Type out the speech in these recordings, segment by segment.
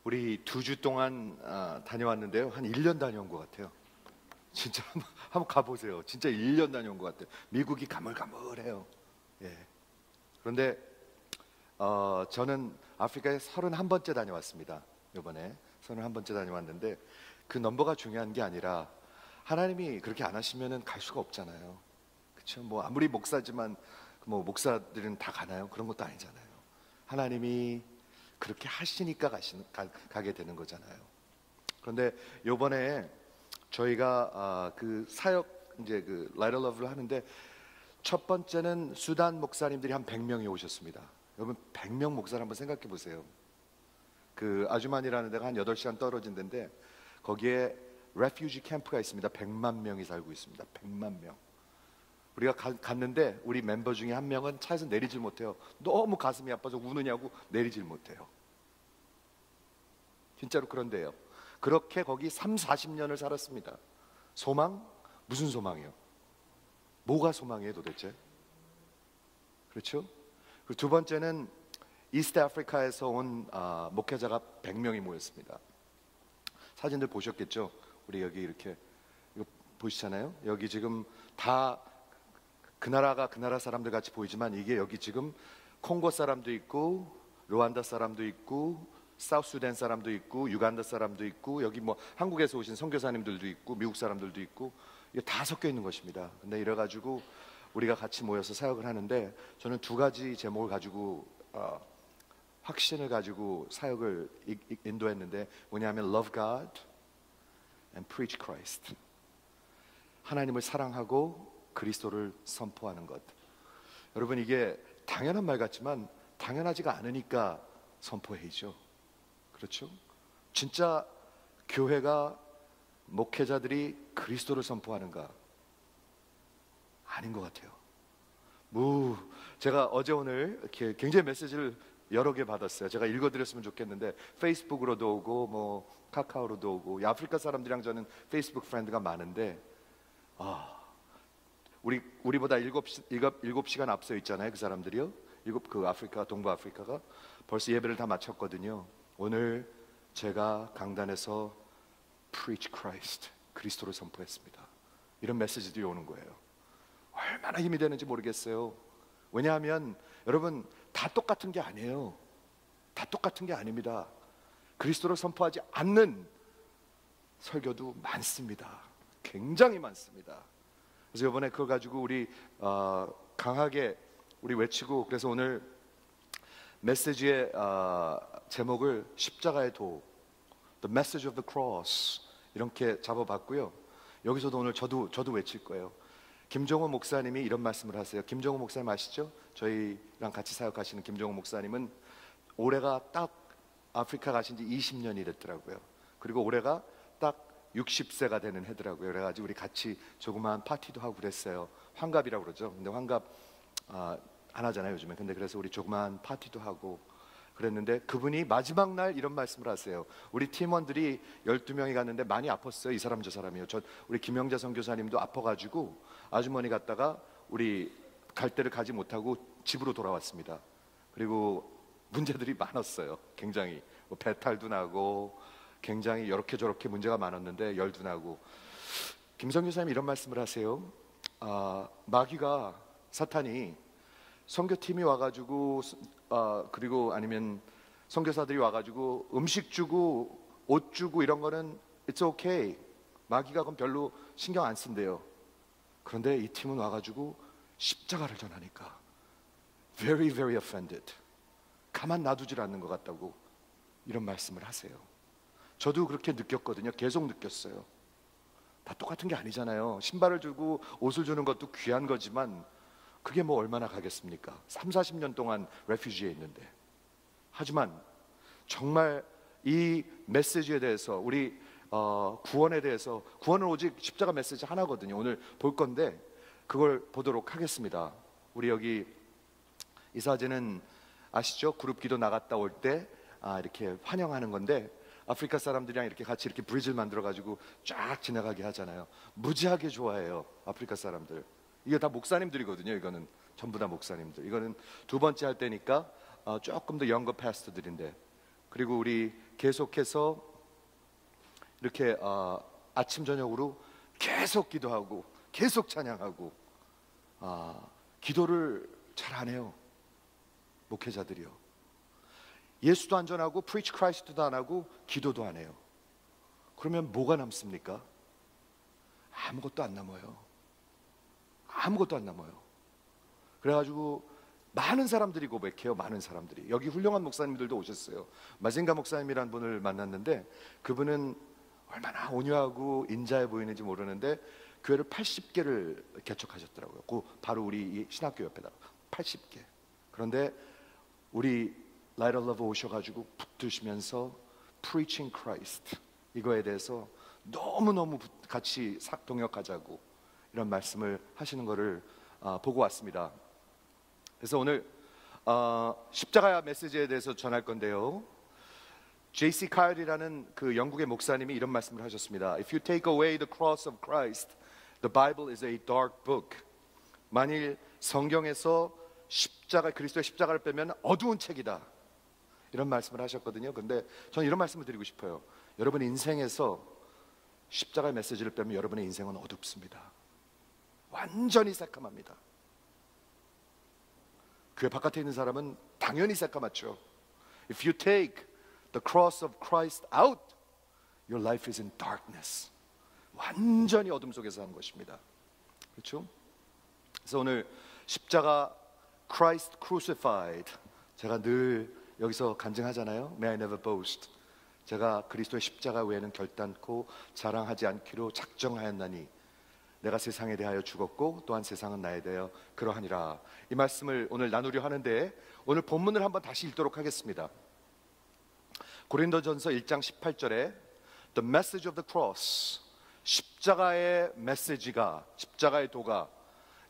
우리 2주 동안 다녀왔는데요. 한 1년 다녀온 것 같아요. 진짜 한번 가보세요. 진짜 1년 다녀온 것 같아요. 미국이 가물가물해요. 예. 그런데 저는 아프리카에 31번째 다녀왔습니다. 이번에 31번째 다녀왔는데 그 넘버가 중요한 게 아니라 하나님이 그렇게 안 하시면은 갈 수가 없잖아요. 그렇죠? 뭐 아무리 목사지만 뭐 목사들은 다 가나요? 그런 것도 아니잖아요. 하나님이 그렇게 하시니까 가게 되는 거잖아요. 그런데 이번에 저희가 그 사역 이제 그 라이더 러브를 하는데 첫 번째는 수단 목사님들이 한 100명이 오셨습니다. 여러분 100명 목사를 한번 생각해 보세요. 그 아주만이라는 데가 한 8시간 떨어진 데인데 거기에 레퓨지 캠프가 있습니다. 100만 명이 살고 있습니다. 100만 명. 우리가 갔는데 우리 멤버 중에 한 명은 차에서 내리질 못해요. 너무 가슴이 아파서 우느냐고 내리질 못해요. 진짜로 그런데요. 그렇게 거기 30-40년을 살았습니다. 소망? 무슨 소망이요? 뭐가 소망이에요 도대체? 그렇죠? 그리고 두 번째는 이스트 아프리카에서 온 목회자가 100명이 모였습니다. 사진들 보셨겠죠? 우리 여기 이렇게 이거 보시잖아요. 여기 지금 다 그 나라가 그 나라 사람들 같이 보이지만 이게 여기 지금 콩고 사람도 있고 루안다 사람도 있고 사우스수단 사람도 있고 유간다 사람도 있고 여기 뭐 한국에서 오신 선교사님들도 있고 미국 사람들도 있고 이게 다 섞여 있는 것입니다. 근데 이래가지고 우리가 같이 모여서 사역을 하는데 저는 두 가지 제목을 가지고 확신을 가지고 사역을 인도했는데 뭐냐면 Love God and Preach Christ. 하나님을 사랑하고 그리스도를 선포하는 것. 여러분 이게 당연한 말 같지만 당연하지가 않으니까 선포해야죠. 그렇죠? 진짜 교회가 목회자들이 그리스도를 선포하는가? 아닌 것 같아요. 제가 어제 오늘 이렇게 굉장히 메시지를 여러 개 받았어요. 제가 읽어드렸으면 좋겠는데 페이스북으로도 오고 뭐 카카오로도 오고 아프리카 사람들이랑 저는 페이스북 프렌드가 많은데 우리보다 7시간 앞서 있잖아요. 그 사람들이요. 그 아프리카, 동부 아프리카가 벌써 예배를 다 마쳤거든요. 오늘 제가 강단에서 Preach Christ, 그리스도를 선포했습니다. 이런 메시지들이 오는 거예요. 얼마나 힘이 되는지 모르겠어요. 왜냐하면 여러분 다 똑같은 게 아니에요. 다 똑같은 게 아닙니다. 그리스도를 선포하지 않는 설교도 많습니다. 굉장히 많습니다. 그래서 이번에 그걸 가지고 우리 강하게 우리 외치고 그래서 오늘 메시지의 제목을 십자가의 도, The Message of the Cross 이렇게 잡아봤고요. 여기서도 오늘 저도 외칠 거예요. 김종호 목사님이 이런 말씀을 하세요. 김종호 목사님 아시죠? 저희랑 같이 사역하시는 김종호 목사님은 올해가 딱 아프리카 가신 지 20년이 됐더라고요. 그리고 올해가 딱 60세가 되는 해더라고요. 그래가지고 우리 같이 조그마한 파티도 하고 그랬어요. 환갑이라고 그러죠. 근데 환갑 안 하잖아요 요즘에. 근데 그래서 우리 조그마한 파티도 하고 그랬는데 그분이 마지막 날 이런 말씀을 하세요. 우리 팀원들이 12명이 갔는데 많이 아팠어요. 이 사람 저 사람이요. 우리 김영자 선교사님도 아파가지고 아주머니 갔다가 우리 갈 데를 가지 못하고 집으로 돌아왔습니다. 그리고 문제들이 많았어요. 굉장히 뭐 배탈도 나고 굉장히 이렇게 저렇게 문제가 많았는데 열도 나고. 김성규 사님이 이런 말씀을 하세요. 마귀가 사탄이 선교팀이 와가지고 그리고 아니면 선교사들이 와가지고 음식 주고 옷 주고 이런 거는 it's okay. 마귀가 그건 별로 신경 안 쓴대요. 그런데 이 팀은 와가지고 십자가를 전하니까 very very offended. 가만 놔두질 않는 것 같다고 이런 말씀을 하세요. 저도 그렇게 느꼈거든요. 계속 느꼈어요. 다 똑같은 게 아니잖아요. 신발을 주고 옷을 주는 것도 귀한 거지만 그게 뭐 얼마나 가겠습니까? 30-40년 동안 레퓨지에 있는데. 하지만 정말 이 메시지에 대해서 우리 구원에 대해서 구원은 오직 십자가 메시지 하나거든요. 오늘 볼 건데 그걸 보도록 하겠습니다. 우리 여기 이 사진은 아시죠? 그룹 기도 나갔다 올 때 이렇게 환영하는 건데 아프리카 사람들이랑 이렇게 같이 이렇게 브리즈를 만들어 가지고 쫙 지나가게 하잖아요. 무지하게 좋아해요. 아프리카 사람들. 이게 다 목사님들이거든요. 이거는 전부 다 목사님들. 이거는 두 번째 할 때니까 조금 더 영거 패스터들인데 그리고 우리 계속해서 이렇게 아침 저녁으로 계속 기도하고 계속 찬양하고 기도를 잘 안 해요. 목회자들이요. 예수도 안 전하고 프리치 크라이스트도 안 하고 기도도 안 해요. 그러면 뭐가 남습니까? 아무것도 안 남아요. 아무것도 안 남아요. 그래가지고 많은 사람들이 고백해요. 많은 사람들이. 여기 훌륭한 목사님들도 오셨어요. 마징가 목사님이라는 분을 만났는데 그분은 얼마나 온유하고 인자해 보이는지 모르는데 교회를 80개를 개척하셨더라고요. 그 바로 우리 이 신학교 옆에다가 80개. 그런데 우리 Light of Love 오셔가지고 붙드시면서 Preaching Christ 이거에 대해서 너무너무 같이 동역하자고 이런 말씀을 하시는 것을 보고 왔습니다. 그래서 오늘 십자가 메시지에 대해서 전할 건데요. J.C. 카일이라는 그 영국의 목사님이 이런 말씀을 하셨습니다. If you take away the cross of Christ, the Bible is a dark book. 만일 성경에서 그리스도의 십자가를 빼면 어두운 책이다. 이런 말씀을 하셨거든요. 근데 저는 이런 말씀을 드리고 싶어요. 여러분 인생에서 십자가의 메시지를 빼면 여러분의 인생은 어둡습니다. 완전히 새까맣니다. 교회 바깥에 있는 사람은 당연히 새까맣죠. If you take the cross of Christ out, your life is in darkness. 완전히 어둠 속에서 하는 것입니다. 그렇죠? 그래서 오늘 십자가 Christ crucified, 제가 늘 여기서 간증하잖아요. May I never boast. 제가 그리스도의 십자가 외에는 결단코 자랑하지 않기로 작정하였나니 내가 세상에 대하여 죽었고 또한 세상은 나에 대하여 그러하니라. 이 말씀을 오늘 나누려 하는데 오늘 본문을 한번 다시 읽도록 하겠습니다. 고린도전서 1장 18절에 The message of the cross, 십자가의 메시지가, 십자가의 도가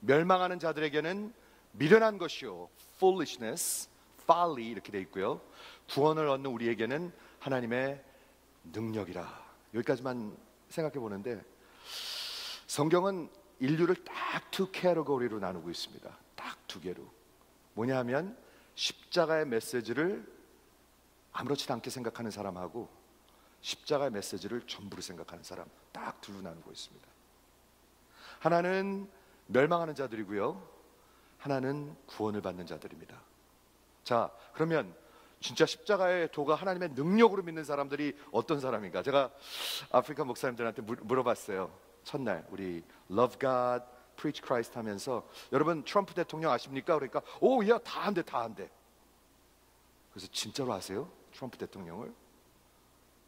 멸망하는 자들에게는 미련한 것이요 foolishness, folly 이렇게 돼 있고요. 구원을 얻는 우리에게는 하나님의 능력이라. 여기까지만 생각해 보는데 성경은 인류를 딱 두 캐러고리로 나누고 있습니다. 딱 두 개로. 뭐냐 하면 십자가의 메시지를 아무렇지도 않게 생각하는 사람하고 십자가의 메시지를 전부로 생각하는 사람, 딱 둘로 나누고 있습니다. 하나는 멸망하는 자들이고요, 하나는 구원을 받는 자들입니다. 자, 그러면 진짜 십자가의 도가 하나님의 능력으로 믿는 사람들이 어떤 사람인가? 제가 아프리카 목사님들한테 물어봤어요. 첫날 우리 Love God, Preach Christ 하면서 여러분 트럼프 대통령 아십니까? 그러니까 야, 다 한대, 다 한대. 그래서 진짜로 아세요? 트럼프 대통령을?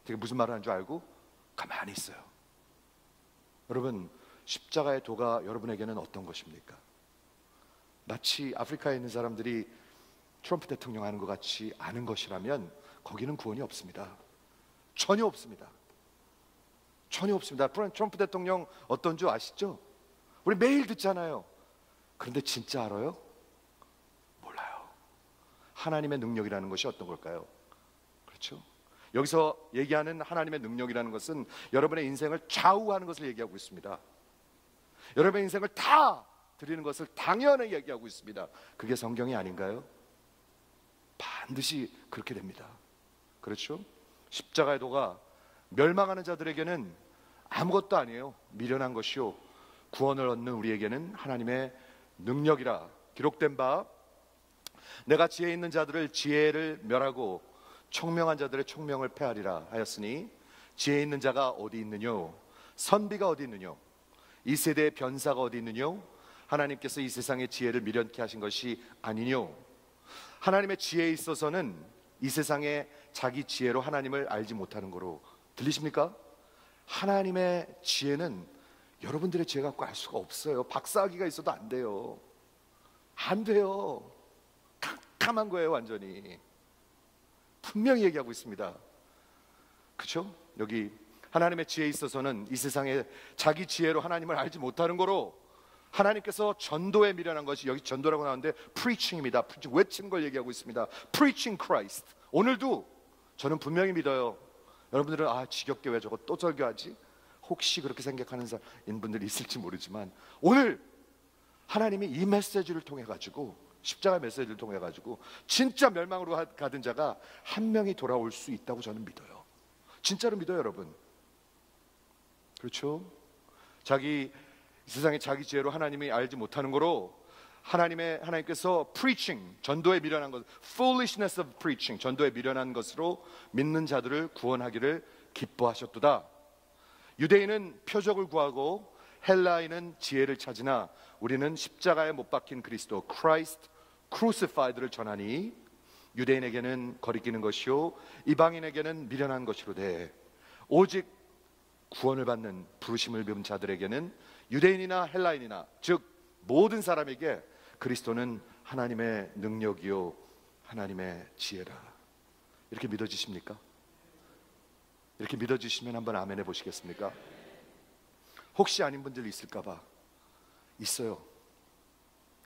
되게 무슨 말을 하는 줄 알고 가만히 있어요. 여러분, 십자가의 도가 여러분에게는 어떤 것입니까? 마치 아프리카에 있는 사람들이 트럼프 대통령 하는 것 같이 아는 것이라면 거기는 구원이 없습니다. 전혀 없습니다. 전혀 없습니다. 트럼프 대통령 어떤 줄 아시죠? 우리 매일 듣잖아요. 그런데 진짜 알아요? 몰라요. 하나님의 능력이라는 것이 어떤 걸까요? 그렇죠? 여기서 얘기하는 하나님의 능력이라는 것은 여러분의 인생을 좌우하는 것을 얘기하고 있습니다. 여러분의 인생을 다 드리는 것을 당연히 얘기하고 있습니다. 그게 성경이 아닌가요? 반드시 그렇게 됩니다. 그렇죠? 십자가의 도가 멸망하는 자들에게는 아무것도 아니에요. 미련한 것이요 구원을 얻는 우리에게는 하나님의 능력이라. 기록된 바 내가 지혜 있는 자들을 지혜를 멸하고 총명한 자들의 총명을 패하리라 하였으니 지혜 있는 자가 어디 있느뇨? 선비가 어디 있느뇨? 이 세대의 변사가 어디 있느뇨? 하나님께서 이 세상의 지혜를 미련케 하신 것이 아니뇨? 하나님의 지혜에 있어서는 이 세상에 자기 지혜로 하나님을 알지 못하는 거로. 들리십니까? 하나님의 지혜는 여러분들의 지혜 갖고 알 수가 없어요. 박사학위가 있어도 안 돼요. 안 돼요. 깜깜한 거예요. 완전히. 분명히 얘기하고 있습니다. 그렇죠? 여기 하나님의 지혜에 있어서는 이 세상에 자기 지혜로 하나님을 알지 못하는 거로 하나님께서 전도에 미련한 것이, 여기 전도라고 나오는데 preaching입니다. 외치는 걸 얘기하고 있습니다. Preaching Christ. 오늘도 저는 분명히 믿어요. 여러분들은 지겹게 왜 저거 또 설교하지? 혹시 그렇게 생각하는 분들이 있을지 모르지만 오늘 하나님이 이 메시지를 통해 가지고 십자가 메시지를 통해 가지고 진짜 멸망으로 가던 자가 한 명이 돌아올 수 있다고 저는 믿어요. 진짜로 믿어요, 여러분. 그렇죠? 이 세상에 자기 지혜로 하나님이 알지 못하는 거로 하나님께서 preaching, 전도에 미련한 것, foolishness of preaching, 전도에 미련한 것으로 믿는 자들을 구원하기를 기뻐하셨도다. 유대인은 표적을 구하고 헬라인은 지혜를 찾으나 우리는 십자가에 못 박힌 그리스도 Christ crucified를 전하니 유대인에게는 거리끼는 것이요 이방인에게는 미련한 것이로되 오직 구원을 받는 부르심을 입은 자들에게는 유대인이나 헬라인이나 즉 모든 사람에게 그리스도는 하나님의 능력이요 하나님의 지혜라. 이렇게 믿어지십니까? 이렇게 믿어지시면 한번 아멘 해보시겠습니까? 혹시 아닌 분들 있을까봐, 있어요.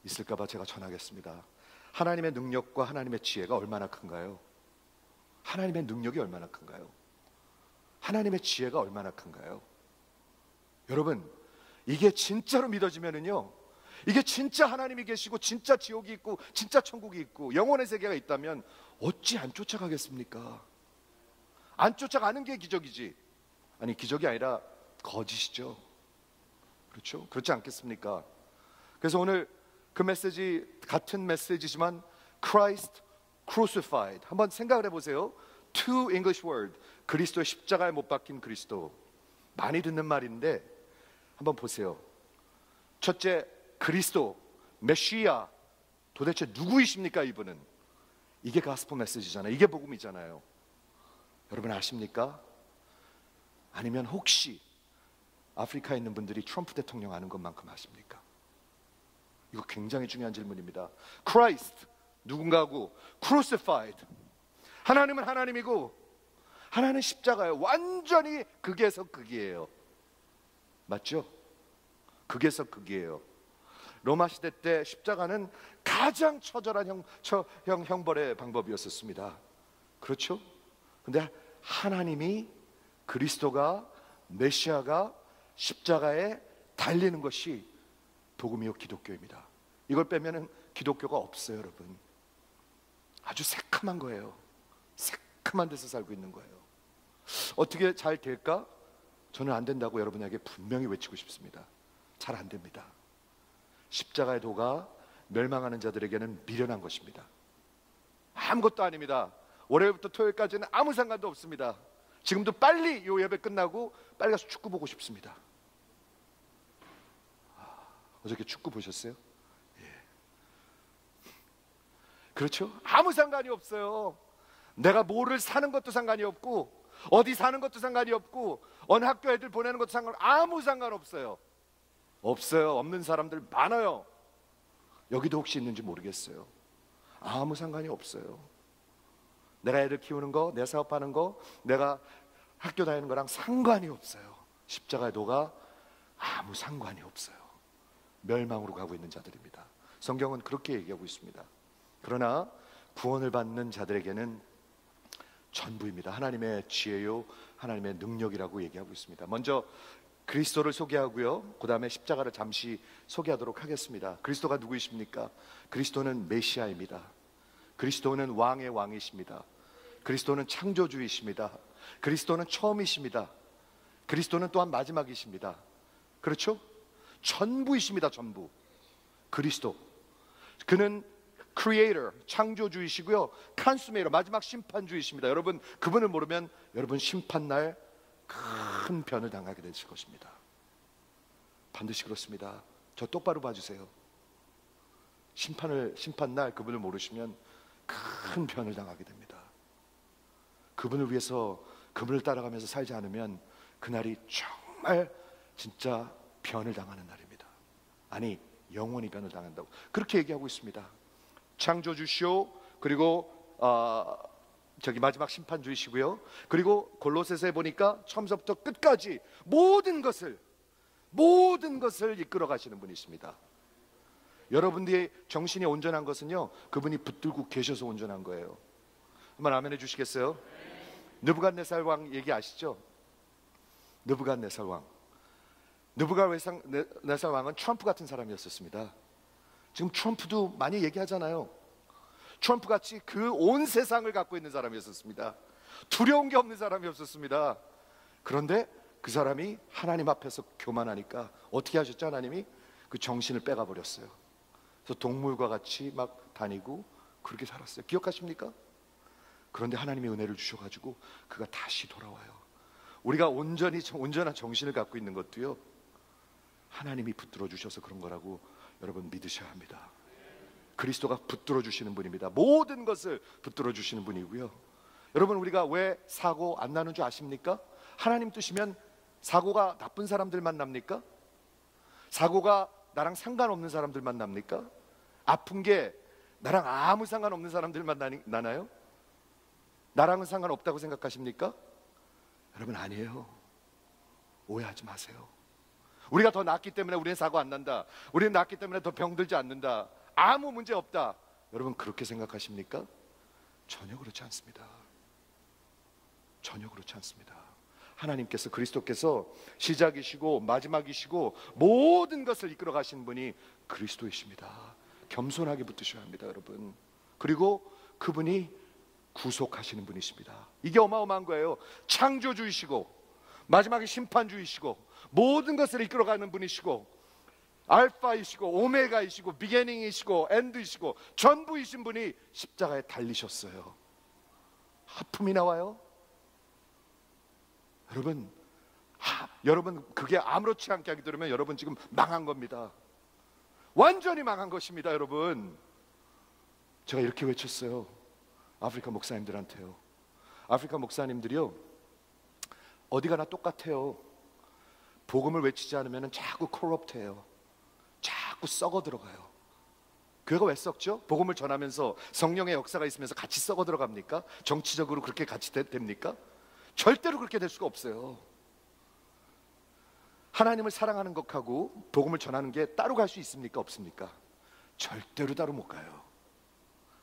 있을까봐 제가 전하겠습니다. 하나님의 능력과 하나님의 지혜가 얼마나 큰가요? 하나님의 능력이 얼마나 큰가요? 하나님의 지혜가 얼마나 큰가요? 여러분, 이게 진짜로 믿어지면은요, 이게 진짜 하나님이 계시고 진짜 지옥이 있고 진짜 천국이 있고 영혼의 세계가 있다면 어찌 안 쫓아가겠습니까? 안 쫓아가는 게 기적이지. 아니, 기적이 아니라 거짓이죠. 그렇죠? 그렇지 않겠습니까? 그래서 오늘 그 메시지, 같은 메시지지만 Christ crucified, 한번 생각을 해보세요. Two English word, 그리스도의 십자가에 못 박힌 그리스도. 많이 듣는 말인데 한번 보세요. 첫째, 그리스도, 메시아, 도대체 누구이십니까 이분은? 이게 가스펠 메시지잖아요. 이게 복음이잖아요. 여러분 아십니까? 아니면 혹시 아프리카에 있는 분들이 트럼프 대통령 아는 것만큼 아십니까? 이거 굉장히 중요한 질문입니다. Christ, 누군가고 crucified, 하나님은 하나님이고 하나는 십자가예요. 완전히 극에서 극이에요. 맞죠? 극에서 극이에요. 로마 시대 때 십자가는 가장 처절한 형벌의 방법이었었습니다. 그렇죠? 근데 하나님이, 그리스도가, 메시아가 십자가에 달리는 것이 복음이요 기독교입니다. 이걸 빼면은 기독교가 없어요, 여러분. 아주 새카만 거예요. 새카만 데서 살고 있는 거예요. 어떻게 잘 될까? 저는 안 된다고 여러분에게 분명히 외치고 싶습니다. 잘 안 됩니다. 십자가의 도가 멸망하는 자들에게는 미련한 것입니다. 아무것도 아닙니다. 월요일부터 토요일까지는 아무 상관도 없습니다. 지금도 빨리 이 예배 끝나고 빨리 가서 축구 보고 싶습니다. 어저께 축구 보셨어요? 예. 그렇죠? 아무 상관이 없어요. 내가 뭐를 사는 것도 상관이 없고 어디 사는 것도 상관이 없고 어느 학교 애들 보내는 것도 아무 상관없어요. 없어요. 없는 사람들 많아요. 여기도 혹시 있는지 모르겠어요. 아무 상관이 없어요. 내가 애들 키우는 거, 내가 사업하는 거, 내가 학교 다니는 거랑 상관이 없어요. 십자가의 도가 아무 상관이 없어요. 멸망으로 가고 있는 자들입니다. 성경은 그렇게 얘기하고 있습니다. 그러나 구원을 받는 자들에게는 전부입니다. 하나님의 지혜요, 하나님의 능력이라고 얘기하고 있습니다. 먼저 그리스도를 소개하고요, 그 다음에 십자가를 잠시 소개하도록 하겠습니다. 그리스도가 누구이십니까? 그리스도는 메시아입니다. 그리스도는 왕의 왕이십니다. 그리스도는 창조주이십니다. 그리스도는 처음이십니다. 그리스도는 또한 마지막이십니다. 그렇죠? 전부이십니다. 전부. 그리스도, 그는 크리에이터, 창조주이시고요, 컨슈메이터, 마지막 심판주이십니다. 여러분 그분을 모르면 여러분 심판날 큰 변을 당하게 되실 것입니다. 반드시 그렇습니다. 저 똑바로 봐주세요. 심판날 그분을 모르시면 큰 변을 당하게 됩니다. 그분을 위해서, 그분을 따라가면서 살지 않으면 그날이 정말 진짜 변을 당하는 날입니다. 아니, 영원히 변을 당한다고 그렇게 얘기하고 있습니다. 창조주시오, 그리고 마지막 심판주이시고요, 그리고 골로새서에 보니까 처음부터 끝까지 모든 것을 이끌어 가시는 분이십니다. 여러분들의 정신이 온전한 것은요, 그분이 붙들고 계셔서 온전한 거예요. 한번 아멘 해주시겠어요? 느부갓네살 왕 얘기 아시죠? 느부갓네살 왕은 트럼프 같은 사람이었습니다. 지금 트럼프도 많이 얘기하잖아요. 트럼프 같이 그 온 세상을 갖고 있는 사람이었습니다. 두려운 게 없는 사람이었습니다. 그런데 그 사람이 하나님 앞에서 교만하니까 어떻게 하셨죠? 하나님이 그 정신을 빼가 버렸어요. 그래서 동물과 같이 막 다니고 그렇게 살았어요. 기억하십니까? 그런데 하나님이 은혜를 주셔가지고 그가 다시 돌아와요. 우리가 온전한 정신을 갖고 있는 것도요, 하나님이 붙들어 주셔서 그런 거라고 여러분 믿으셔야 합니다. 그리스도가 붙들어 주시는 분입니다. 모든 것을 붙들어 주시는 분이고요. 여러분, 우리가 왜 사고 안 나는 줄 아십니까? 하나님 뜻이면 사고가 나쁜 사람들만 납니까? 사고가 나랑 상관없는 사람들만 납니까? 아픈 게 나랑 아무 상관없는 사람들만 나나요? 나랑은 상관없다고 생각하십니까? 여러분, 아니에요. 오해하지 마세요. 우리가 더 낫기 때문에 우리는 사고 안 난다, 우리는 낫기 때문에 더 병들지 않는다, 아무 문제 없다, 여러분 그렇게 생각하십니까? 전혀 그렇지 않습니다. 전혀 그렇지 않습니다. 하나님께서, 그리스도께서 시작이시고 마지막이시고 모든 것을 이끌어 가신 분이 그리스도이십니다. 겸손하게 붙드셔야 합니다, 여러분. 그리고 그분이 구속하시는 분이십니다. 이게 어마어마한 거예요. 창조주이시고 마지막에 심판주이시고 모든 것을 이끌어가는 분이시고 알파이시고 오메가이시고 비기닝이시고 엔드이시고 전부이신 분이 십자가에 달리셨어요. 하품이 나와요? 여러분 그게 아무렇지 않게 하게 되면 여러분 지금 망한 겁니다. 완전히 망한 것입니다. 여러분, 제가 이렇게 외쳤어요. 아프리카 목사님들한테요. 아프리카 목사님들이요, 어디 가나 똑같아요. 복음을 외치지 않으면 자꾸 코럽트해요. 자꾸 썩어 들어가요. 교회가 왜 썩죠? 복음을 전하면서 성령의 역사가 있으면서 같이 썩어 들어갑니까? 정치적으로 그렇게 같이 됩니까? 절대로 그렇게 될 수가 없어요. 하나님을 사랑하는 것하고 복음을 전하는 게 따로 갈 수 있습니까? 없습니까? 절대로 따로 못 가요.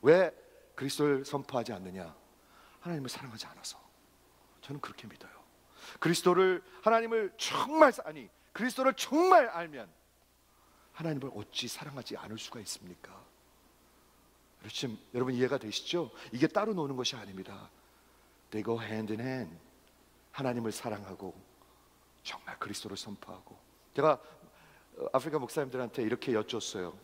왜 그리스도를 선포하지 않느냐? 하나님을 사랑하지 않아서. 저는 그렇게 믿어요. 그리스도를 정말 알면 하나님을 어찌 사랑하지 않을 수가 있습니까? 지금 여러분 이해가 되시죠? 이게 따로 노는 것이 아닙니다. They go hand in hand. 하나님을 사랑하고 정말 그리스도를 선포하고. 제가 아프리카 목사님들한테 이렇게 여쭈었어요.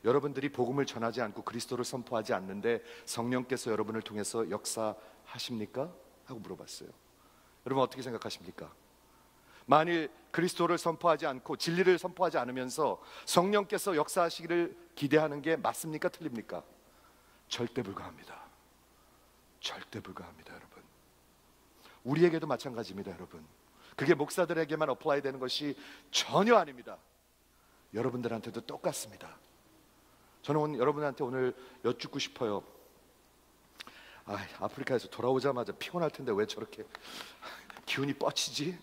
여러분들이 복음을 전하지 않고 그리스도를 선포하지 않는데 성령께서 여러분을 통해서 역사하십니까? 하고 물어봤어요. 여러분 어떻게 생각하십니까? 만일 그리스도를 선포하지 않고 진리를 선포하지 않으면서 성령께서 역사하시기를 기대하는 게 맞습니까? 틀립니까? 절대 불가합니다. 절대 불가합니다, 여러분. 우리에게도 마찬가지입니다, 여러분. 그게 목사들에게만 어플라이 되는 것이 전혀 아닙니다. 여러분들한테도 똑같습니다. 저는 여러분한테 오늘 여쭙고 싶어요. 아프리카에서 돌아오자마자 피곤할 텐데 왜 저렇게 기운이 뻗치지?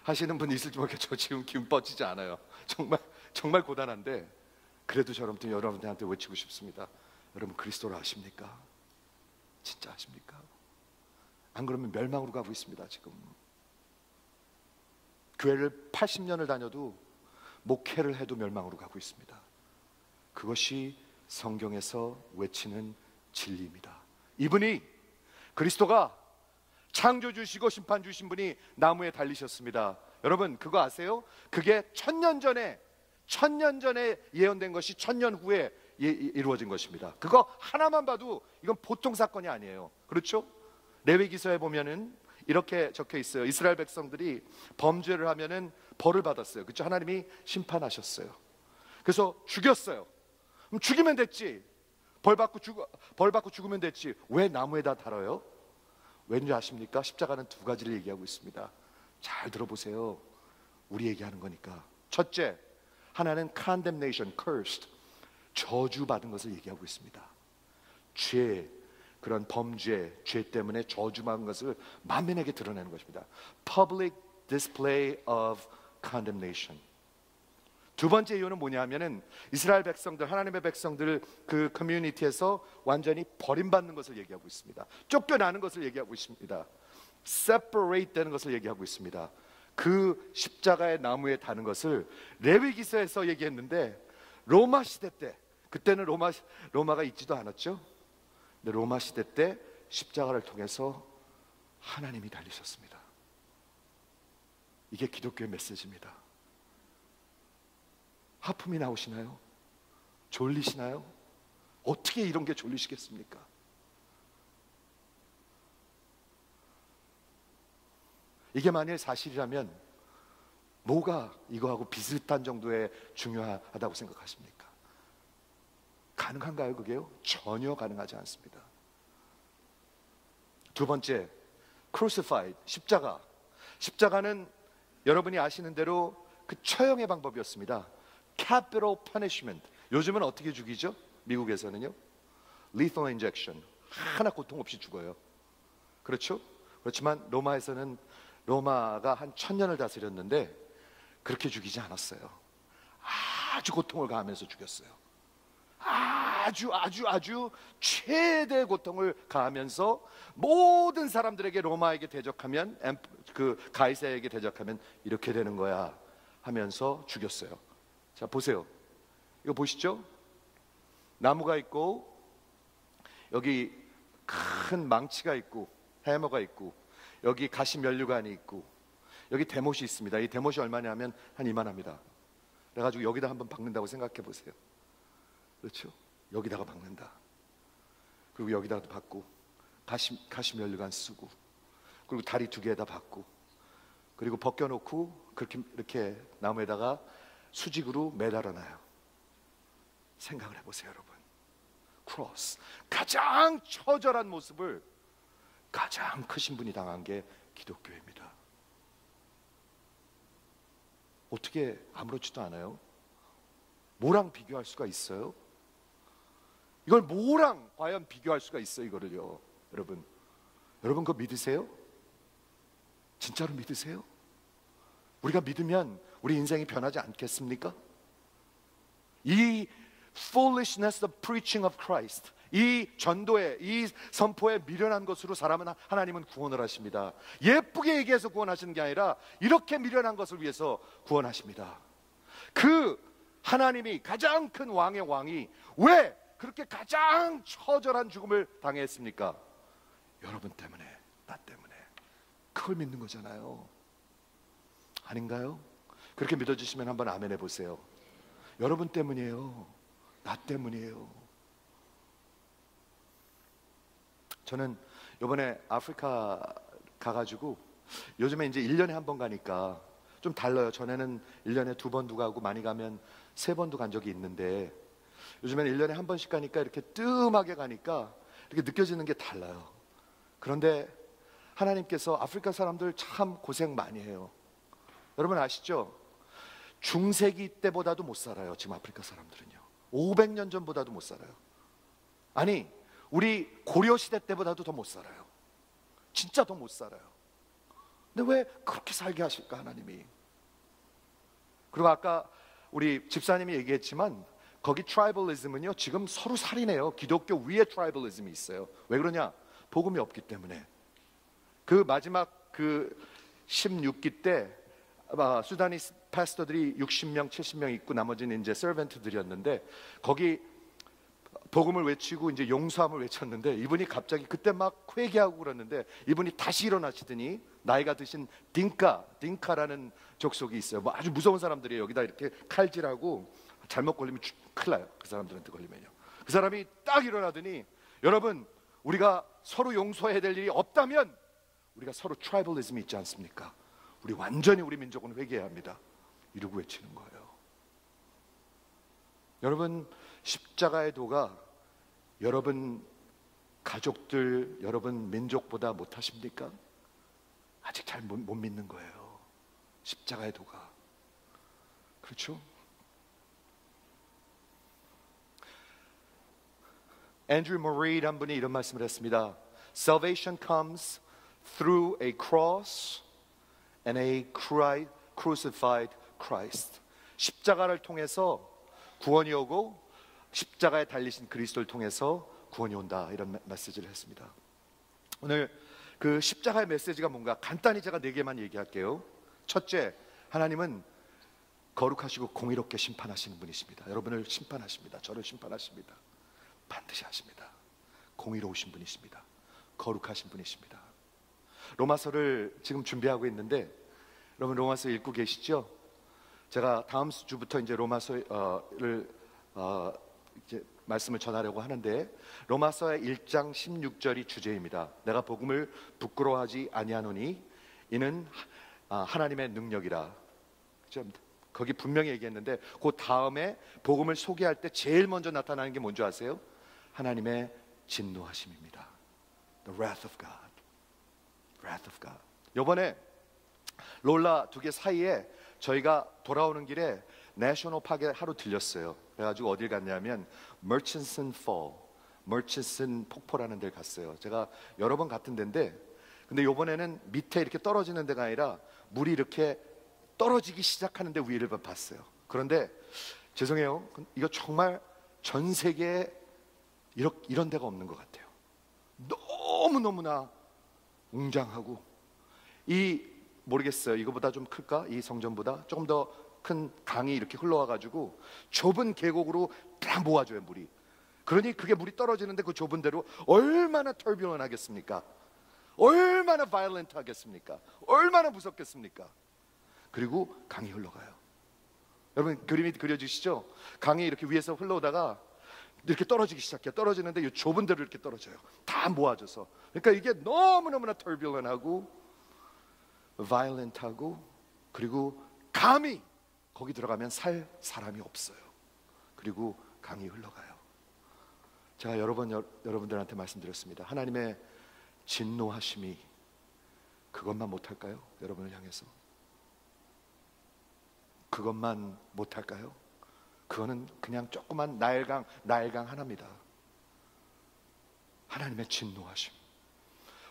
하시는 분이 있을지 모르겠죠. 저 지금 기운 뻗치지 않아요. 정말 고단한데 그래도 여러분들한테 외치고 싶습니다. 여러분 그리스도를 아십니까? 진짜 아십니까? 안 그러면 멸망으로 가고 있습니다. 지금 교회를 80년을 다녀도 목회를 해도 멸망으로 가고 있습니다. 그것이 성경에서 외치는 진리입니다. 이분이, 그리스도가 창조주시고 심판주신 분이 나무에 달리셨습니다. 여러분 그거 아세요? 그게 천년 전에 예언된 것이 천년 후에 이루어진 것입니다. 그거 하나만 봐도 이건 보통 사건이 아니에요. 그렇죠? 레위기서에 보면은 이렇게 적혀 있어요. 이스라엘 백성들이 범죄를 하면은 벌을 받았어요. 그렇죠? 하나님이 심판하셨어요. 그래서 죽였어요. 그럼 죽이면 됐지. 벌 받고 죽으면 됐지. 왜 나무에다 달아요? 왠지 아십니까? 십자가는 두 가지를 얘기하고 있습니다. 잘 들어보세요. 우리 얘기하는 거니까. 첫째, 하나는 condemnation, cursed, 저주받은 것을 얘기하고 있습니다. 죄, 그런 범죄, 죄 때문에 저주받은 것을 만민에게 드러내는 것입니다. Public display of condemnation. 두 번째 이유는 뭐냐면은 이스라엘 백성들, 하나님의 백성들 그 커뮤니티에서 완전히 버림받는 것을 얘기하고 있습니다. 쫓겨나는 것을 얘기하고 있습니다. separate 되는 것을 얘기하고 있습니다. 그 십자가의 나무에 다는 것을 레위기서에서 얘기했는데 로마 시대 때, 그때는 로마가 있지도 않았죠. 근데 로마 시대 때 십자가를 통해서 하나님이 달리셨습니다. 이게 기독교의 메시지입니다. 하품이 나오시나요? 졸리시나요? 어떻게 이런 게 졸리시겠습니까? 이게 만일 사실이라면 뭐가 이거하고 비슷한 정도의 중요하다고 생각하십니까? 가능한가요, 그게요? 전혀 가능하지 않습니다. 두 번째, crucified, 십자가. 십자가는 여러분이 아시는 대로 그 처형의 방법이었습니다. capital punishment. 요즘은 어떻게 죽이죠? 미국에서는요, lethal injection. 하나 고통 없이 죽어요. 그렇죠? 그렇지만 로마에서는, 로마가 한 1000년을 다스렸는데 그렇게 죽이지 않았어요. 아주 고통을 가하면서 죽였어요. 아주 최대의 고통을 가하면서 모든 사람들에게, 로마에게 대적하면, 그 가이사에게 대적하면 이렇게 되는 거야 하면서 죽였어요. 자, 보세요. 이거 보시죠? 나무가 있고, 여기 큰 망치가 있고, 해머가 있고, 여기 가시 면류관이 있고, 여기 대못이 있습니다. 이 대못이 얼마냐면 한 이만합니다. 그래가지고 여기다 한번 박는다고 생각해 보세요. 그렇죠? 여기다가 박는다. 그리고 여기다가 박고, 가시 면류관 쓰고, 그리고 다리 2개에다 박고, 그리고 벗겨놓고 그렇게 이렇게 나무에다가 수직으로 매달아놔요. 생각을 해보세요, 여러분. 크로스, 가장 처절한 모습을 가장 크신 분이 당한 게 기독교입니다. 어떻게 아무렇지도 않아요? 뭐랑 비교할 수가 있어요? 이걸 뭐랑 과연 비교할 수가 있어요, 이거를요? 여러분 그거 믿으세요? 진짜로 믿으세요? 우리가 믿으면 우리 인생이 변하지 않겠습니까? 이 foolishness of preaching of Christ, 이 전도의, 이 선포에 미련한 것으로 하나님은 구원을 하십니다. 예쁘게 얘기해서 구원하시는 게 아니라 이렇게 미련한 것을 위해서 구원하십니다. 그 하나님이, 가장 큰 왕의 왕이 왜 그렇게 가장 처절한 죽음을 당했습니까? 여러분 때문에, 나 때문에. 그걸 믿는 거잖아요. 아닌가요? 그렇게 믿어주시면 한번 아멘 해보세요. 여러분 때문이에요. 나 때문이에요. 저는 이번에 아프리카 가가지고, 요즘에 이제 1년에 한 번 가니까 좀 달라요. 전에는 1년에 2번도 가고, 많이 가면 3번도 간 적이 있는데, 요즘에는 1년에 한 번씩 가니까 이렇게 뜸하게 가니까 이렇게 느껴지는 게 달라요. 그런데 하나님께서 아프리카 사람들 참 고생 많이 해요. 여러분 아시죠? 중세기 때보다도 못 살아요. 지금 아프리카 사람들은요, 500년 전보다도 못 살아요. 아니, 우리 고려시대 때보다도 더 못 살아요. 진짜 더 못 살아요. 근데 왜 그렇게 살게 하실까, 하나님이? 그리고 아까 우리 집사님이 얘기했지만, 거기 트라이벌리즘은요, 지금 서로 살이네요. 기독교 위에 트라이벌리즘이 있어요. 왜 그러냐? 복음이 없기 때문에. 그 마지막 그 16기 때 수다니 파스터들이 60명, 70명 있고, 나머지는 이제 서벤트들이었는데, 거기 복음을 외치고 이제 용서함을 외쳤는데, 이분이 갑자기 그때 막 회개하고 그러는데, 이분이 다시 일어나시더니, 나이가 드신 딩카라는 족속이 있어요. 뭐 아주 무서운 사람들이에요. 여기다 이렇게 칼질하고, 잘못 걸리면 큰일 나요. 그 사람들한테 걸리면요. 그 사람이 딱 일어나더니, 여러분, 우리가 서로 용서해야 될 일이 없다면 우리가 서로 트라이벌리즘이 있지 않습니까? 우리 완전히 우리 민족은 회개해야 합니다. 이러고 외치는 거예요. 여러분, 십자가의 도가 여러분 가족들, 여러분 민족보다 못하십니까? 아직 잘 못 믿는 거예요. 십자가의 도가. 그렇죠? 앤드류 모레이라는 분이 이런 말씀을 했습니다. Salvation comes through a cross and a crucified Christ. 십자가를 통해서 구원이 오고, 십자가에 달리신 그리스도를 통해서 구원이 온다, 이런 메시지를 했습니다. 오늘 그 십자가의 메시지가 뭔가 간단히 제가 4개만 얘기할게요. 첫째, 하나님은 거룩하시고 공의롭게 심판하시는 분이십니다. 여러분을 심판하십니다. 저를 심판하십니다. 반드시 하십니다. 공의로우신 분이십니다. 거룩하신 분이십니다. 로마서를 지금 준비하고 있는데 여러분 로마서 읽고 계시죠? 제가 다음 주부터 이제 로마서를 이제 말씀을 전하려고 하는데 로마서의 1장 16절이 주제입니다. 내가 복음을 부끄러워하지 아니하노니 이는 하나님의 능력이라. 그렇죠? 거기 분명히 얘기했는데 그 다음에 복음을 소개할 때 제일 먼저 나타나는 게 뭔지 아세요? 하나님의 진노하심입니다. The wrath of God. Wrath of God. 이번에 롤라 두 개 사이에 저희가 돌아오는 길에 내셔널 파크에 하루 들렸어요. 그래가지고 어딜 갔냐면 머친슨 폭포라는 데를 갔어요. 제가 여러 번 갔던 데인데 근데 이번에는 밑에 이렇게 떨어지는 데가 아니라 물이 이렇게 떨어지기 시작하는데 위를 봤어요. 그런데 죄송해요, 이거 정말 전 세계에 이런 데가 없는 것 같아요. 너무너무나 웅장하고 모르겠어요, 이거보다 좀 클까? 이 성전보다 조금 더 큰 강이 이렇게 흘러와가지고 좁은 계곡으로 다 모아줘요, 물이. 그러니 그게 물이 떨어지는데 그 좁은 데로 얼마나 터뷸런트 하겠습니까? 얼마나 바이올런트 하겠습니까? 얼마나 무섭겠습니까? 그리고 강이 흘러가요. 여러분 그림이 그려지시죠? 강이 이렇게 위에서 흘러오다가 이렇게 떨어지기 시작해요. 떨어지는데 이 좁은 데로 이렇게 떨어져요. 다 모아져서. 그러니까 이게 너무너무나 터뷸런트하고 바이올런트하고 그리고 감히 거기 들어가면 살 사람이 없어요. 그리고 강이 흘러가요. 제가 여러 번 여러분들한테 말씀드렸습니다. 하나님의 진노하심이 그것만 못할까요? 여러분을 향해서 그것만 못할까요? 그거는 그냥 조그만 나일강 하나입니다. 하나님의 진노하심.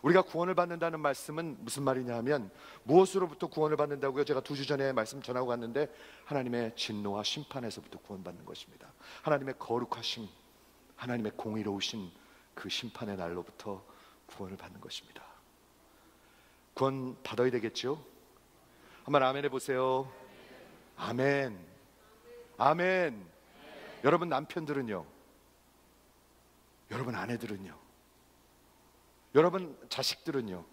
우리가 구원을 받는다는 말씀은 무슨 말이냐 하면 무엇으로부터 구원을 받는다고요? 제가 2주 전에 말씀 전하고 갔는데 하나님의 진노와 심판에서부터 구원받는 것입니다. 하나님의 거룩하심, 하나님의 공의로우신 그 심판의 날로부터 구원을 받는 것입니다. 구원 받아야 되겠죠? 한번 아멘 해보세요. 아멘. 아멘. 여러분 남편들은요? 여러분 아내들은요? 여러분 자식들은요?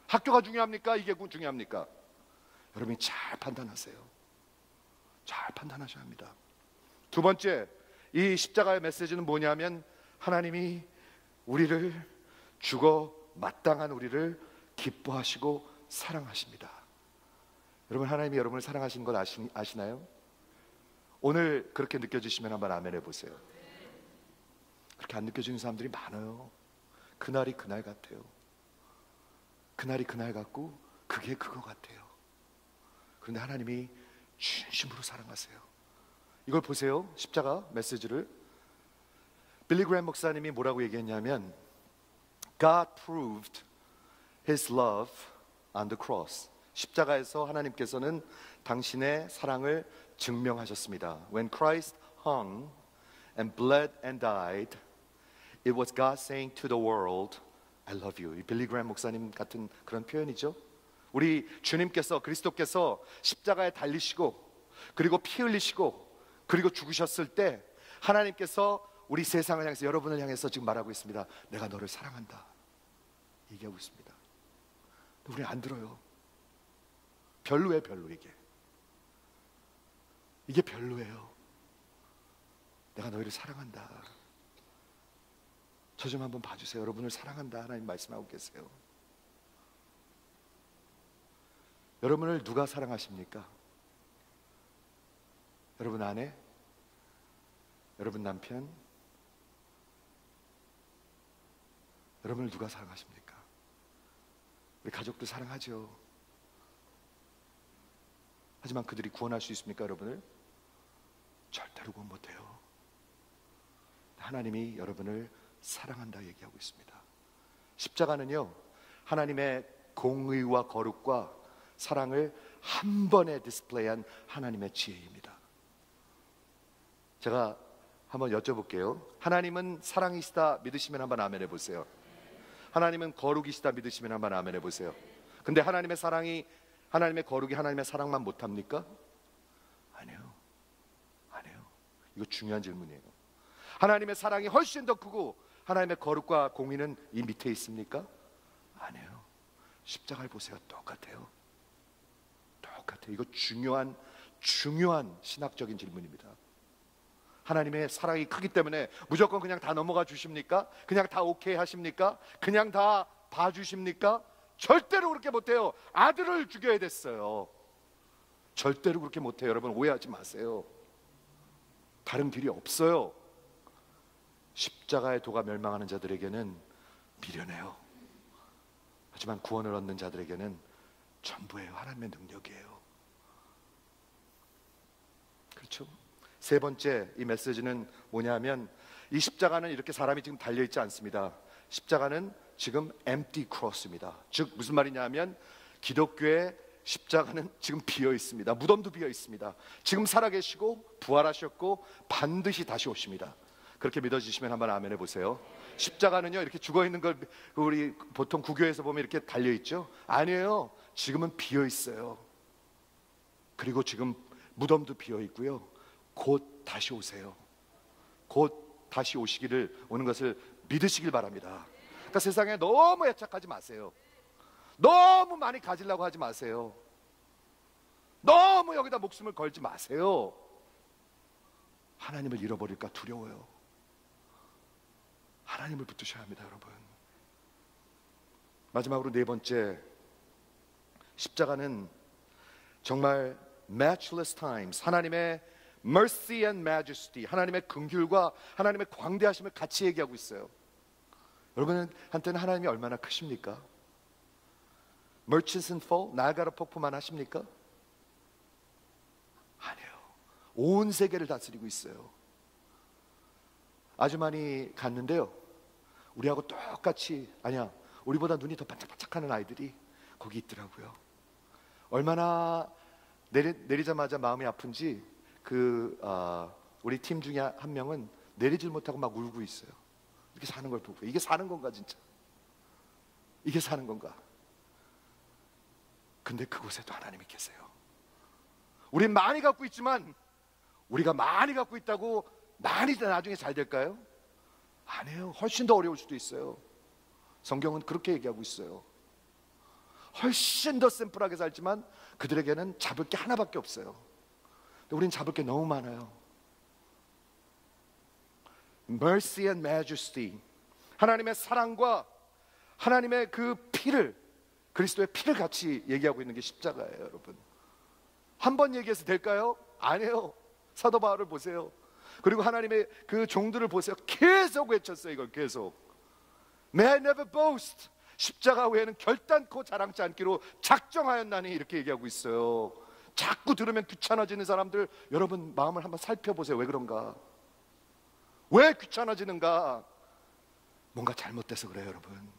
학교가 중요합니까? 이게 중요합니까? 여러분이 잘 판단하세요. 잘 판단하셔야 합니다. 두 번째, 이 십자가의 메시지는 뭐냐면 하나님이 우리를 죽어 마땅한 우리를 기뻐하시고 사랑하십니다. 여러분 하나님이 여러분을 사랑하시는 걸 아시나요? 오늘 그렇게 느껴지시면 한번 아멘 해보세요. 그렇게 안 느껴지는 사람들이 많아요. 그날이 그날 같아요. 그날이 그날 같고 그게 그거 같아요. 그런데 하나님이 진심으로 사랑하세요. 이걸 보세요. 십자가 메시지를 빌리 그레이엄 목사님이 뭐라고 얘기했냐면 God proved His love on the cross. 십자가에서 하나님께서는 당신의 사랑을 증명하셨습니다. When Christ hung and bled and died, it was God saying to the world, I love you. 빌리 그레이엄 목사님 같은 그런 표현이죠. 우리 주님께서 그리스도께서 십자가에 달리시고 그리고 피 흘리시고 그리고 죽으셨을 때 하나님께서 우리 세상을 향해서 여러분을 향해서 지금 말하고 있습니다. 내가 너를 사랑한다 얘기하고 있습니다. 우리는 안 들어요. 별로예요. 별로. 이게 별로예요. 내가 너희를 사랑한다. 저 좀 한번 봐주세요. 여러분을 사랑한다 하나님 말씀하고 계세요. 여러분을 누가 사랑하십니까? 여러분 아내? 여러분 남편? 여러분을 누가 사랑하십니까? 우리 가족도 사랑하죠. 하지만 그들이 구원할 수 있습니까, 여러분을? 절대로 구원 못해요. 하나님이 여러분을 사랑한다 얘기하고 있습니다. 십자가는요, 하나님의 공의와 거룩과 사랑을 한 번에 디스플레이한 하나님의 지혜입니다. 제가 한번 여쭤볼게요. 하나님은 사랑이시다 믿으시면 한번 아멘 해보세요. 하나님은 거룩이시다 믿으시면 한번 아멘 해보세요. 근데 하나님의 사랑이, 하나님의 거룩이 하나님의 사랑만 못합니까? 이거 중요한 질문이에요. 하나님의 사랑이 훨씬 더 크고 하나님의 거룩과 공의는 이 밑에 있습니까? 아니에요. 십자가를 보세요. 똑같아요. 똑같아요. 이거 중요한 신학적인 질문입니다. 하나님의 사랑이 크기 때문에 무조건 그냥 다 넘어가 주십니까? 그냥 다 오케이 하십니까? 그냥 다 봐주십니까? 절대로 그렇게 못해요. 아들을 죽여야 됐어요. 절대로 그렇게 못해요. 여러분 오해하지 마세요. 다른 길이 없어요. 십자가의 도가 멸망하는 자들에게는 미련해요. 하지만 구원을 얻는 자들에게는 전부예요. 하나님의 능력이에요. 그렇죠? 세 번째 이 메시지는 뭐냐면 이 십자가는 이렇게 사람이 지금 달려있지 않습니다. 십자가는 지금 empty cross입니다. 즉 무슨 말이냐면 기독교의 십자가는 지금 비어 있습니다. 무덤도 비어 있습니다. 지금 살아계시고 부활하셨고 반드시 다시 오십니다. 그렇게 믿어지시면 한번 아멘 해보세요. 십자가는요 이렇게 죽어있는 걸 우리 보통 구교에서 보면 이렇게 달려있죠. 아니에요. 지금은 비어 있어요. 그리고 지금 무덤도 비어 있고요. 곧 다시 오세요. 곧 다시 오는 것을 믿으시길 바랍니다. 그러니까 세상에 너무 애착하지 마세요. 너무 많이 가지려고 하지 마세요. 너무 여기다 목숨을 걸지 마세요. 하나님을 잃어버릴까 두려워요. 하나님을 붙드셔야 합니다, 여러분. 마지막으로 네 번째, 십자가는 정말 matchless times, 하나님의 mercy and majesty, 하나님의 긍휼과 하나님의 광대하심을 같이 얘기하고 있어요. 여러분한테는 하나님이 얼마나 크십니까? Merchants in Fall, 나야가라 폭포만 하십니까? 아니에요. 온 세계를 다스리고 있어요. 아주 많이 갔는데요, 우리하고 똑같이, 아니야, 우리보다 눈이 더 반짝반짝하는 아이들이 거기 있더라고요. 얼마나 내리자마자 마음이 아픈지 우리 팀 중에 한 명은 내리질 못하고 막 울고 있어요. 이렇게 사는 걸 보고, 이게 사는 건가 진짜? 이게 사는 건가? 근데 그곳에도 하나님이 계세요. 우린 많이 갖고 있지만 우리가 많이 갖고 있다고 많이 나중에 잘 될까요? 아니에요. 훨씬 더 어려울 수도 있어요. 성경은 그렇게 얘기하고 있어요. 훨씬 더 심플하게 살지만 그들에게는 잡을 게 하나밖에 없어요. 근데 우린 잡을 게 너무 많아요. Mercy and majesty, 하나님의 사랑과 하나님의 그 피를, 그리스도의 피를 같이 얘기하고 있는 게 십자가예요, 여러분. 한 번 얘기해서 될까요? 아니에요. 사도 바울을 보세요. 그리고 하나님의 그 종들을 보세요. 계속 외쳤어요. 이걸 계속. May I never boast. 십자가 외에는 결단코 자랑치 않기로 작정하였나니, 이렇게 얘기하고 있어요. 자꾸 들으면 귀찮아지는 사람들, 여러분 마음을 한번 살펴보세요. 왜 그런가? 왜 귀찮아지는가? 뭔가 잘못돼서 그래요, 여러분.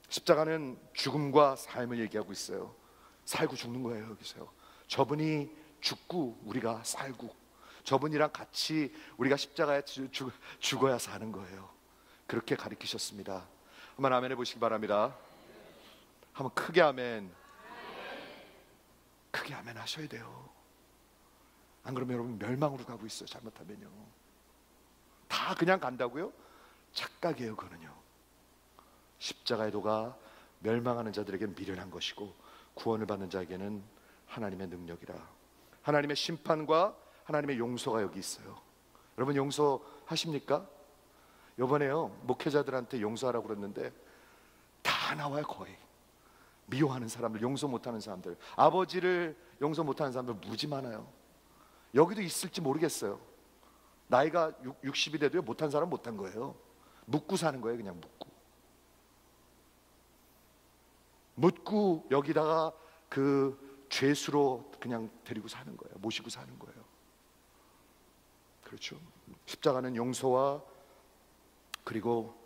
십자가는 죽음과 삶을 얘기하고 있어요. 살고 죽는 거예요, 여기서요. 저분이 죽고 우리가 살고, 저분이랑 같이 우리가 십자가에 죽어야 사는 거예요. 그렇게 가르치셨습니다. 한번 아멘 해보시기 바랍니다. 한번 크게 아멘. 크게 아멘 하셔야 돼요. 안 그러면 여러분 멸망으로 가고 있어요. 잘못하면요. 다 그냥 간다고요? 착각이에요. 그거는요. 십자가의 도가 멸망하는 자들에게는 미련한 것이고 구원을 받는 자에게는 하나님의 능력이라. 하나님의 심판과 하나님의 용서가 여기 있어요. 여러분 용서하십니까? 이번에요 목회자들한테 용서하라고 그랬는데 다 나와요. 거의 미워하는 사람들, 용서 못하는 사람들, 아버지를 용서 못하는 사람들 무지 많아요. 여기도 있을지 모르겠어요. 나이가 60이 돼도요 못한 사람 못한 거예요. 묻고 사는 거예요. 그냥 묻고 여기다가 그 죄수로 그냥 데리고 사는 거예요. 모시고 사는 거예요. 그렇죠. 십자가는 용서와 그리고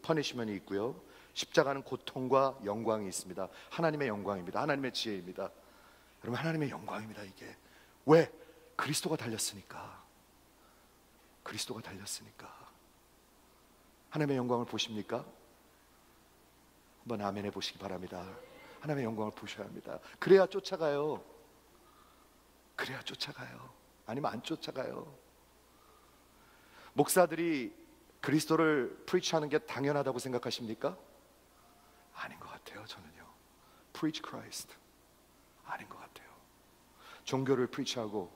퍼니시먼이 있고요. 십자가는 고통과 영광이 있습니다. 하나님의 영광입니다. 하나님의 지혜입니다. 여러분 하나님의 영광입니다. 이게 왜? 그리스도가 달렸으니까. 그리스도가 달렸으니까. 하나님의 영광을 보십니까? 한번 아멘 해보시기 바랍니다. 하나님의 영광을 보셔야 합니다. 그래야 쫓아가요. 그래야 쫓아가요. 아니면 안 쫓아가요. 목사들이 그리스도를 프리치하는 게 당연하다고 생각하십니까? 아닌 것 같아요. 저는요. Preach Christ. 아닌 것 같아요. 종교를 프리치하고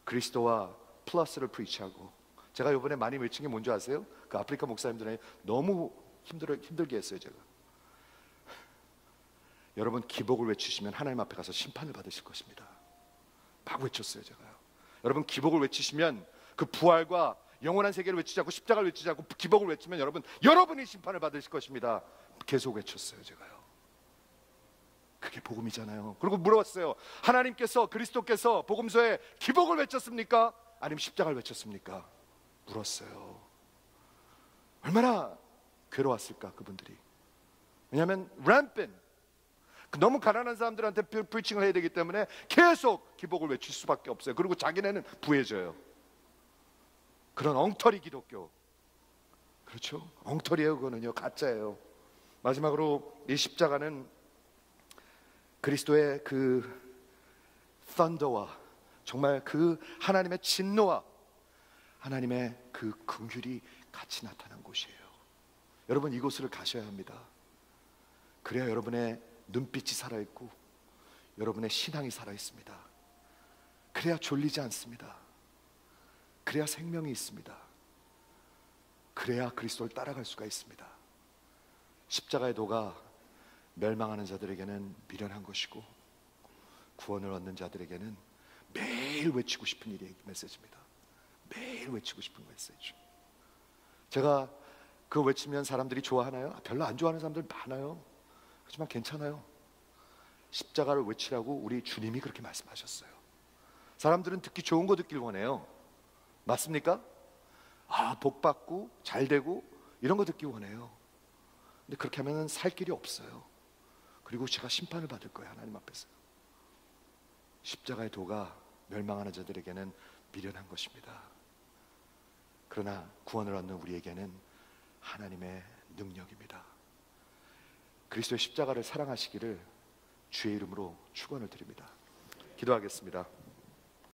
그리스도와 플러스를 프리치하고, 제가 이번에 많이 외친 게 뭔지 아세요? 그 아프리카 목사님들이 너무 힘들게 했어요. 제가, 여러분 기복을 외치시면 하나님 앞에 가서 심판을 받으실 것입니다. 막 외쳤어요. 제가요. 여러분 기복을 외치시면, 그 부활과 영원한 세계를 외치지 않고 십자가를 외치지 않고 기복을 외치면 여러분이 심판을 받으실 것입니다. 계속 외쳤어요. 제가요. 그게 복음이잖아요. 그리고 물어봤어요. 하나님께서, 그리스도께서 복음서에 기복을 외쳤습니까? 아니면 십자가를 외쳤습니까? 물었어요. 얼마나 괴로웠을까 그분들이. 왜냐하면 rampant, 너무 가난한 사람들한테 프리칭을 해야 되기 때문에 계속 기복을 외칠 수밖에 없어요. 그리고 자기네는 부해져요. 그런 엉터리 기독교. 그렇죠? 엉터리예요. 그거는요. 가짜예요. 마지막으로 이 십자가는 그리스도의 그 thunder와 정말 그 하나님의 진노와 하나님의 그 긍휼이 같이 나타난 곳이에요. 여러분 이곳을 가셔야 합니다. 그래야 여러분의 눈빛이 살아있고 여러분의 신앙이 살아있습니다. 그래야 졸리지 않습니다. 그래야 생명이 있습니다. 그래야 그리스도를 따라갈 수가 있습니다. 십자가의 도가 멸망하는 자들에게는 미련한 것이고 구원을 얻는 자들에게는 매일 외치고 싶은 일의 메시지입니다. 매일 외치고 싶은 메시지. 제가 그거 외치면 사람들이 좋아하나요? 별로 안 좋아하는 사람들 많아요. 하지만 괜찮아요. 십자가를 외치라고 우리 주님이 그렇게 말씀하셨어요. 사람들은 듣기 좋은 거 듣길 원해요. 맞습니까? 복 받고 잘 되고 이런 거 듣기 원해요. 근데 그렇게 하면 살 길이 없어요. 그리고 제가 심판을 받을 거예요. 하나님 앞에서. 십자가의 도가 멸망하는 자들에게는 미련한 것입니다. 그러나 구원을 얻는 우리에게는 하나님의 능력입니다. 그리스도의 십자가를 사랑하시기를 주의 이름으로 축원을 드립니다. 기도하겠습니다.